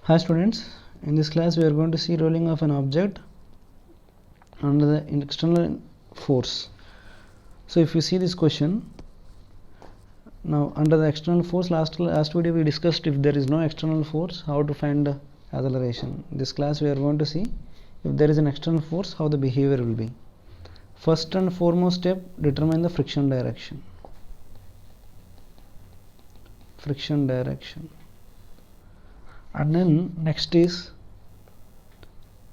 Hi students, in this class we are going to see rolling of an object under the external force. So if you see this question, now under the external force, last video we discussed if there is no external force, how to find the acceleration. This class we are going to see if there is an external force, how the behavior will be. First and foremost step, determine the friction direction. And then next is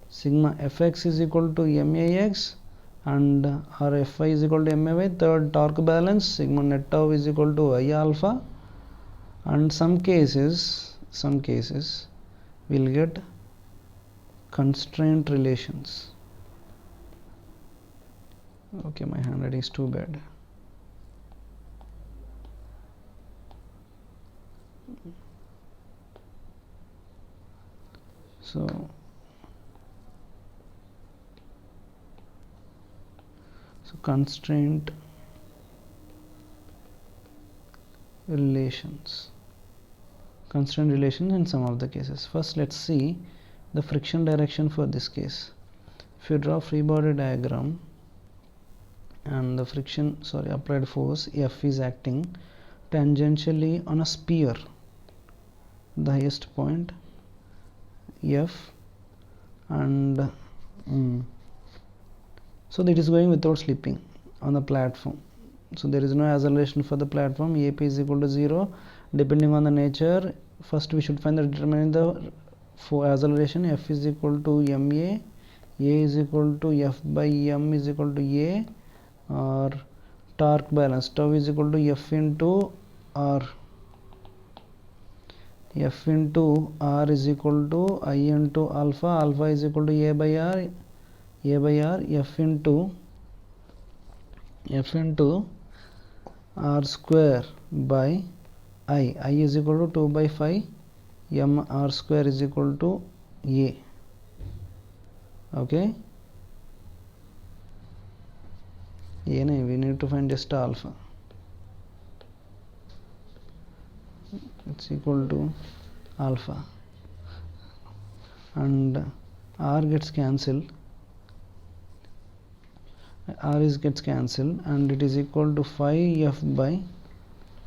sigma fx is equal to max and our fy is equal to may. Third, torque balance, sigma net tau is equal to I alpha, and some cases we'll get constraint relations. Okay, my handwriting is too bad. So constraint relations in some of the cases. First, let's see the friction direction for this case. If you draw free body diagram and the applied force F is acting tangentially on a sphere, the highest point F, and so it is going without slipping on the platform. So there is no acceleration for the platform. AP is equal to 0. Depending on the nature, first we should find the determinant for acceleration. F is equal to ma, A is equal to F by m is equal to A, or torque balance, tau is equal to F into R. F into R is equal to I into alpha. Alpha is equal to A by R. F into R square by I is equal to 2 by 5 m R square is equal to A. Okay, we need to find just alpha. It's equal to alpha, and R gets cancelled. Gets cancelled, and it is equal to 5f by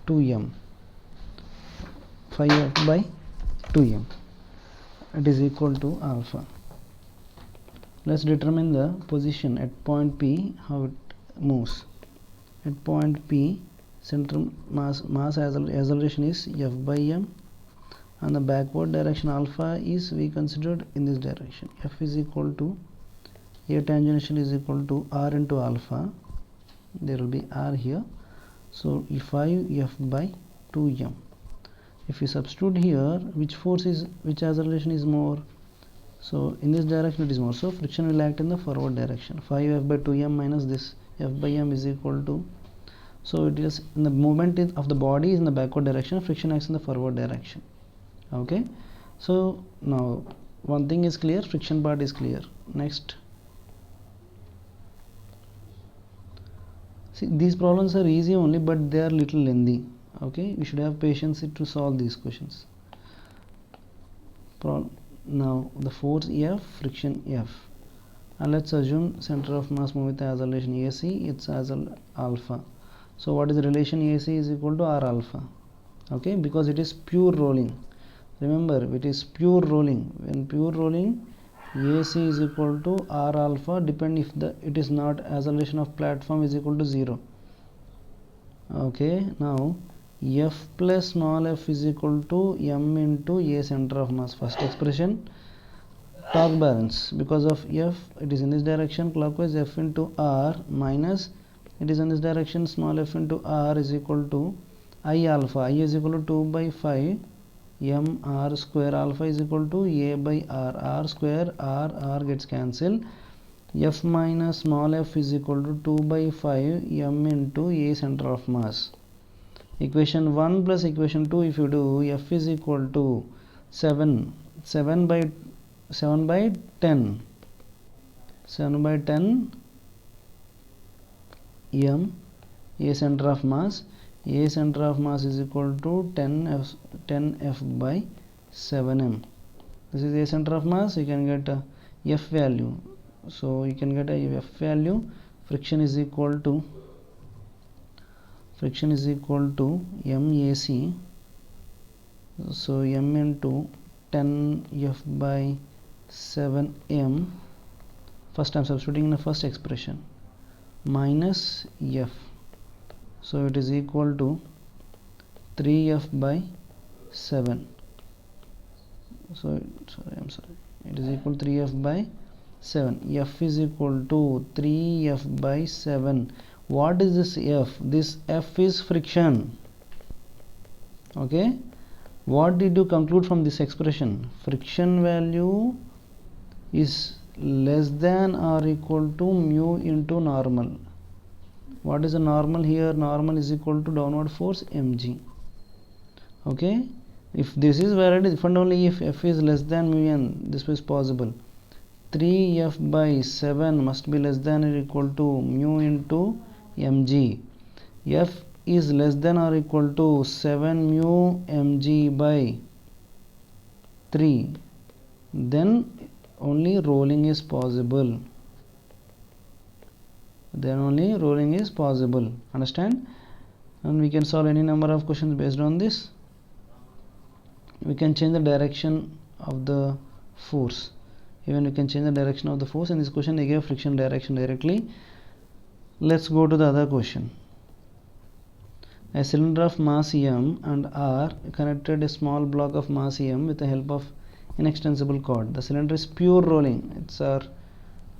2m. It is equal to alpha. Let's determine the position at point P, how it moves. At point P, center mass acceleration is F by m, and the backward direction alpha is we considered in this direction. F is equal to A tangential is equal to R into alpha. There will be R here. So 5f by 2m. If we substitute here, which acceleration is more? So in this direction it is more. So friction will act in the forward direction. 5f by 2m minus this f by m is equal to. So it is in the movement of the body is in the backward direction. Friction acts in the forward direction. Okay. So now one thing is clear. Friction part is clear. Next. See, these problems are easy only, but they are little lengthy. Okay, we should have patience to solve these questions. Now the force F, friction F, and let's assume center of mass move with acceleration AC. It's as alpha. So what is the relation? AC is equal to R alpha. Okay, because it is pure rolling. Remember, it is pure rolling. When pure rolling, AC is equal to R alpha, depend if it is not acceleration of platform is equal to 0. Okay, now F plus small f is equal to m into A center of mass. First expression, torque balance, because of F it is in this direction clockwise, F into R minus it is in this direction small f into R is equal to I alpha. I is equal to 2 by 5 m R square, alpha is equal to A by R square, R gets cancelled. F minus small f is equal to 2 by 5 m into A center of mass. Equation 1 plus equation 2, if you do, F is equal to 7 by 10 m A center of mass. A center of mass is equal to 10 f by 7m. This is a center of mass. You can get a F value. So you can get a F value. Friction is equal to MAC. So M into 10 F by 7 M. First I am substituting in the first expression, minus F. So it is equal to 3F by 7. So it is equal to 3F by 7. F is equal to 3F by 7. What is this F? This F is friction. Okay. What did you conclude from this expression? Friction value is less than or equal to mu into normal. What is the normal here? Normal is equal to downward force mg. Okay. If this is valid, if and only if F is less than mu n, this is possible. 3F by 7 must be less than or equal to mu into mg. F is less than or equal to 7 mu mg by 3. Then only rolling is possible. Understand? And we can solve any number of questions based on this. We can change the direction of the force. Even we can change the direction of the force. In this question they gave friction direction directly. Let's go to the other question. A cylinder of mass m and r connected a small block of mass m with the help of inextensible cord. The cylinder is pure rolling.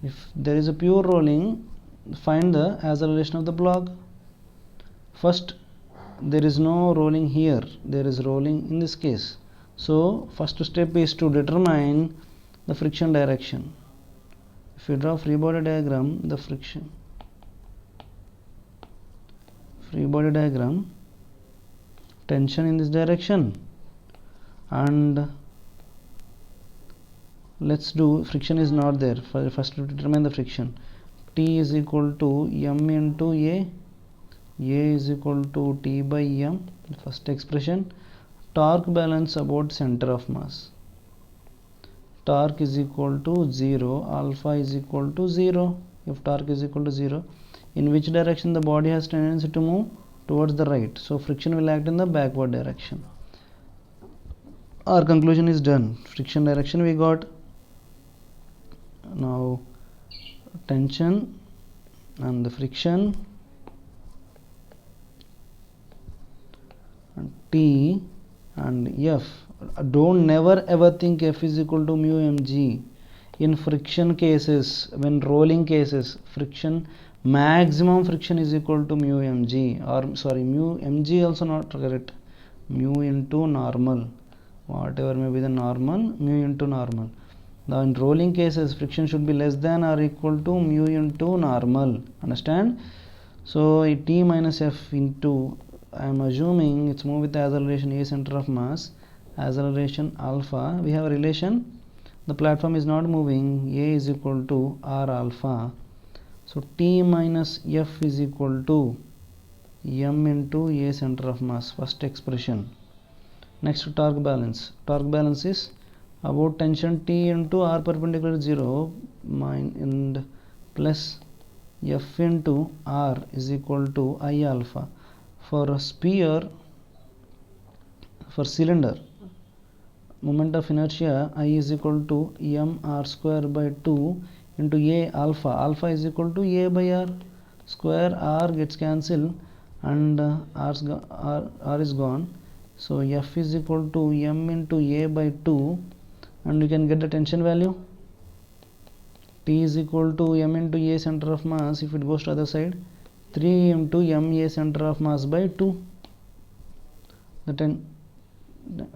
If there is a pure rolling, find the acceleration of the block. First, there is no rolling here. There is rolling in this case. So first step is to determine the friction direction. If you draw free body diagram, the friction free body diagram, tension in this direction, and let's do friction is not there. First to determine the friction, T is equal to M into A is equal to T by M, first expression. Torque balance about center of mass, torque is equal to 0, alpha is equal to 0. If torque is equal to 0, in which direction the body has tendency to move? Towards the right. So friction will act in the backward direction. Our conclusion is done. Friction direction we got. Now tension and the friction, and T and F. Don't never ever think F is equal to mu mg. In friction cases, when rolling cases, maximum friction is equal to mu mg, or sorry, mu mg also not correct, mu into normal, whatever may be the normal, mu into normal. Now in rolling cases, friction should be less than or equal to mu into normal. Understand? So T minus F into, I am assuming it's move with the acceleration A center of mass, acceleration alpha. We have a relation. The platform is not moving. A is equal to R alpha. So T minus F is equal to M into A center of mass, first expression. Next, torque balance. Torque balance is about tension T into R perpendicular to 0 and plus F into R is equal to I alpha. For a sphere, for cylinder, moment of inertia I is equal to M R square by 2 into A alpha. Alpha is equal to A by R square. R gets cancelled and R is gone. So F is equal to M into A by 2, and you can get the tension value. T is equal to M into A center of mass. If it goes to other side, 3 into M A center of mass by 2.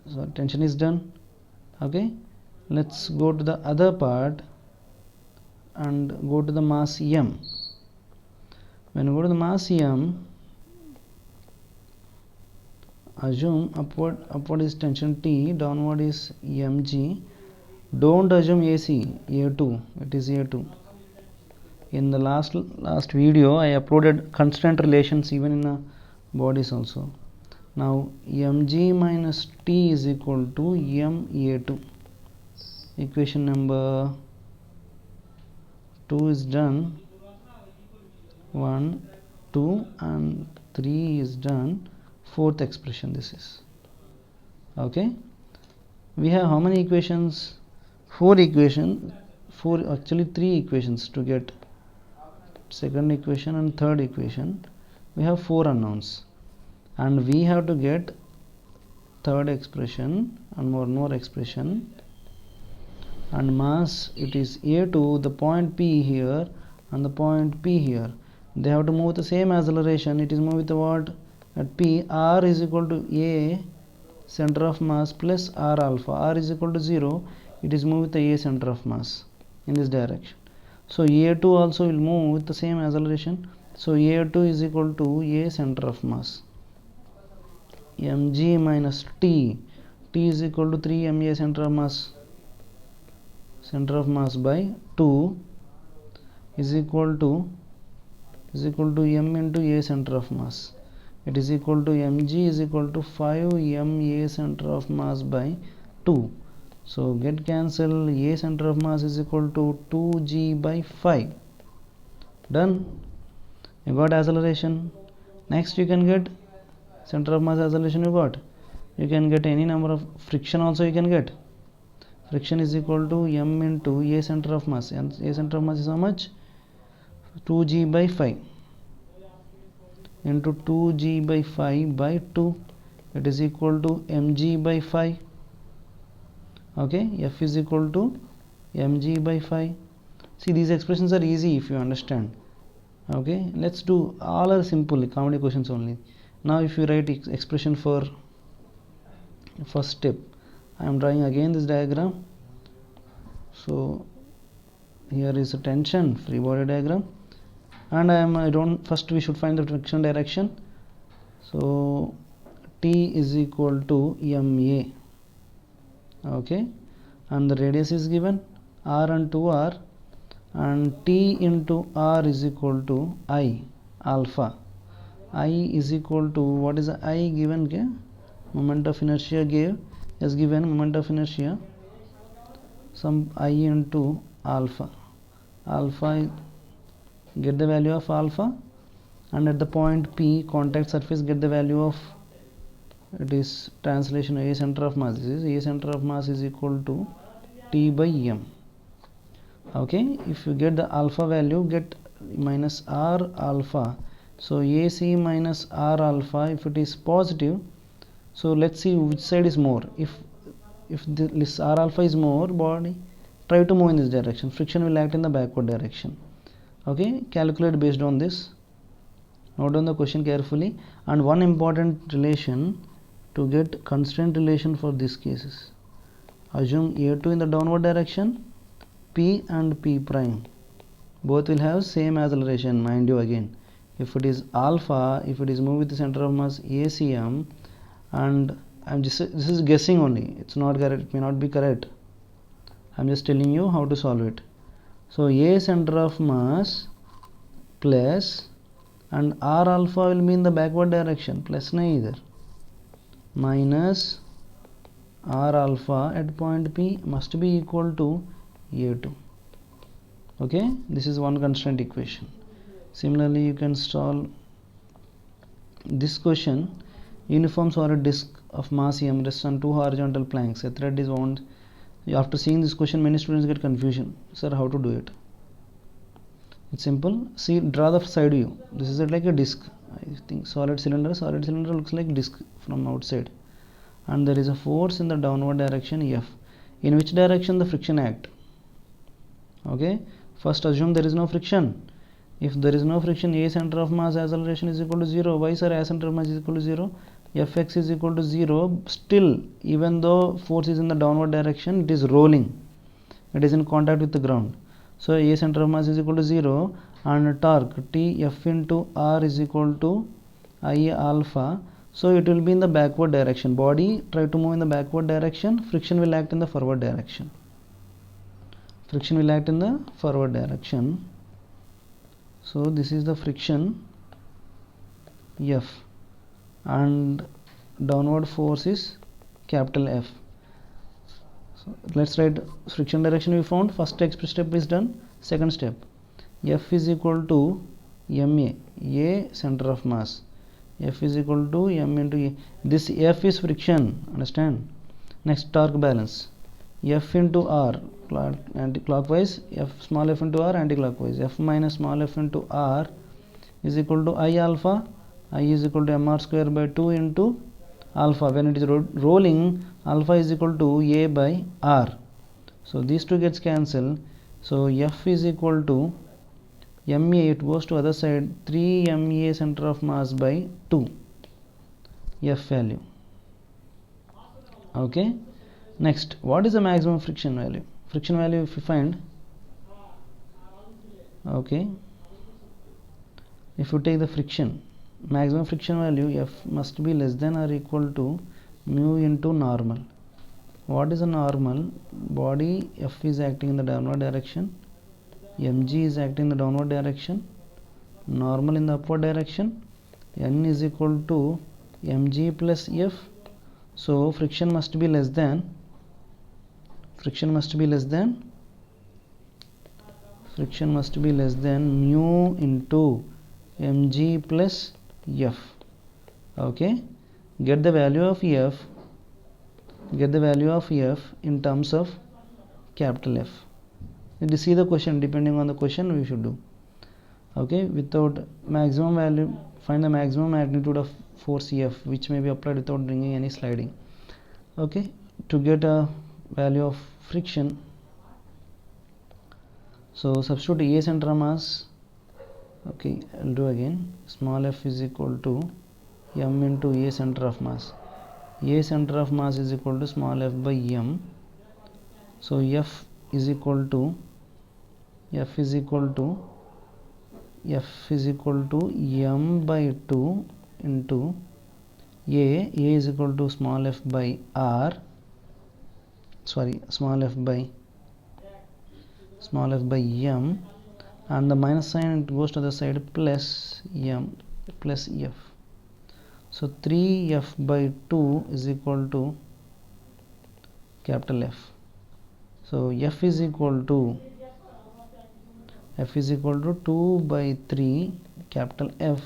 So tension is done. Okay, let's go to the other part and go to the mass M. When you go to the mass M, assume upward is tension T, downward is mg. Don't assume AC, A2, it is A2. In the last video I uploaded constant relations even in the bodies also. Now mg minus T is equal to MA2. equation number 2 is done, 1, 2 and 3 is done, fourth expression this is. Okay, we have how many equations? 4 equations, actually 3 equations to get second equation and third equation. We have 4 unknowns and we have to get third expression and one more expression, and mass it is A2, the point P here and the point P here, they have to move with the same acceleration. It is moving with the what? At P, R is equal to A center of mass plus R alpha. R is equal to 0, it is moving with the A center of mass in this direction. So A2 also will move with the same acceleration. So A2 is equal to A center of mass, mg minus t, t is equal to 3 ma center of mass by 2 is equal to m into a center of mass. It is equal to mg is equal to 5 ma center of mass by 2. So get cancel, a center of mass is equal to 2g by 5. Done. You got acceleration. Next you can get center of mass acceleration. You can get any number of friction also you can get. Friction is equal to m into a center of mass, and a center of mass is how much? 2g by 5 into 2g by 5 by 2, it is equal to mg by 5. Okay, F is equal to mg by 5. See, these expressions are easy if you understand. Okay, let's do, all are simple comedy questions only. Now if you write expression for first step, I am drawing again this diagram. So here is a tension free body diagram, and first we should find the friction direction. So T is equal to ma. Okay, and the radius is given r and 2r, and T into r is equal to I alpha. I is equal to, what is the I given? Okay? Moment of inertia is given moment of inertia, some I into alpha. Alpha, get the value of alpha, and at the point P contact surface get the value of, it is translation A center of mass. This is A center of mass is equal to T by M. Okay, if you get the alpha value, get minus R alpha. So AC minus R alpha, if it is positive, so let's see which side is more. If this R alpha is more, body try to move in this direction, friction will act in the backward direction. Okay, calculate based on this. Note down the question carefully. And one important relation to get constraint relation for these cases, assume A2 in the downward direction, P and P prime both will have same acceleration. Mind you, again, if it is alpha, if it is moving with the center of mass ACM, and this is guessing only, it's not correct, it may not be correct, I'm just telling you how to solve it. So A center of mass plus, and R alpha will be in the backward direction, plus neither, minus R alpha at point P must be equal to A2. Okay, this is one constraint equation. Similarly, you can solve this question. Uniform solid disc of mass m rests on 2 horizontal planks. A thread is wound. After seeing this question, many students get confusion. Sir, how to do it? It's simple. See, draw the side view. This is like a disc. I think solid cylinder. Solid cylinder looks like disc from outside, and there is a force in the downward direction F. In which direction the friction act? Okay. First, assume there is no friction. If there is no friction, A center of mass acceleration is equal to 0. Why, sir? A center of mass is equal to 0. Fx is equal to 0. Still, even though force is in the downward direction, it is rolling. It is in contact with the ground. So A center of mass is equal to 0, and torque T F into R is equal to I alpha. So it will be in the backward direction. Body try to move in the backward direction. Friction will act in the forward direction. Friction will act in the forward direction. So this is the friction F, and downward force is capital F. So let's write friction direction we found. First step is done. Second step, F is equal to ma, a center of mass. F is equal to m into a. This F is friction, understand? Next, torque balance. F into r anti-clockwise, small f into r anti-clockwise. F minus small f into r is equal to I alpha. I is equal to mr square by 2 into alpha. When it is rolling, alpha is equal to a by r. So these two gets cancelled. So F is equal to ma, it goes to other side, 3 ma center of mass by 2 F value. Okay. Next, what is the maximum friction value? Friction value if you find, okay, if you take the friction, maximum friction value, F must be less than or equal to mu into normal. What is a normal? Body F is acting in the downward direction, mg is acting in the downward direction, normal in the upward direction, n is equal to mg plus F. So friction must be less than mu into mg plus F. Okay, get the value of F in terms of capital F. You see the question, depending on the question we should do. Okay, without maximum value, find the maximum magnitude of force F which may be applied without bringing any sliding. Okay, to get a value of friction, so substitute a center of mass. Okay, I'll do again. Small f is equal to m into a center of mass. A center of mass is equal to small f by m. So F is equal to m by 2 into a is equal to small f by r, small f by m, and the minus sign it goes to the side, plus m plus f. So 3f by 2 is equal to capital F. So F is equal to 2 by 3 capital F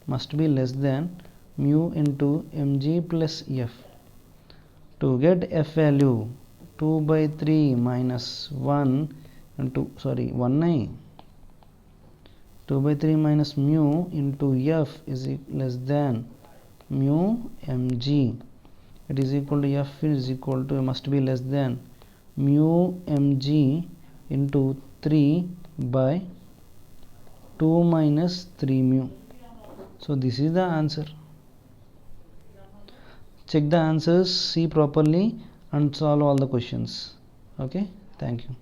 must be less than mu into mg plus F. To get F value, 2 by 3 minus 1 into 2 by 3 minus mu into F is less than mu mg. It is equal to F is equal to, must be less than mu mg into 3 by 2 minus 3 mu. So this is the answer. Check the answers, see properly and solve all the questions. Okay, thank you.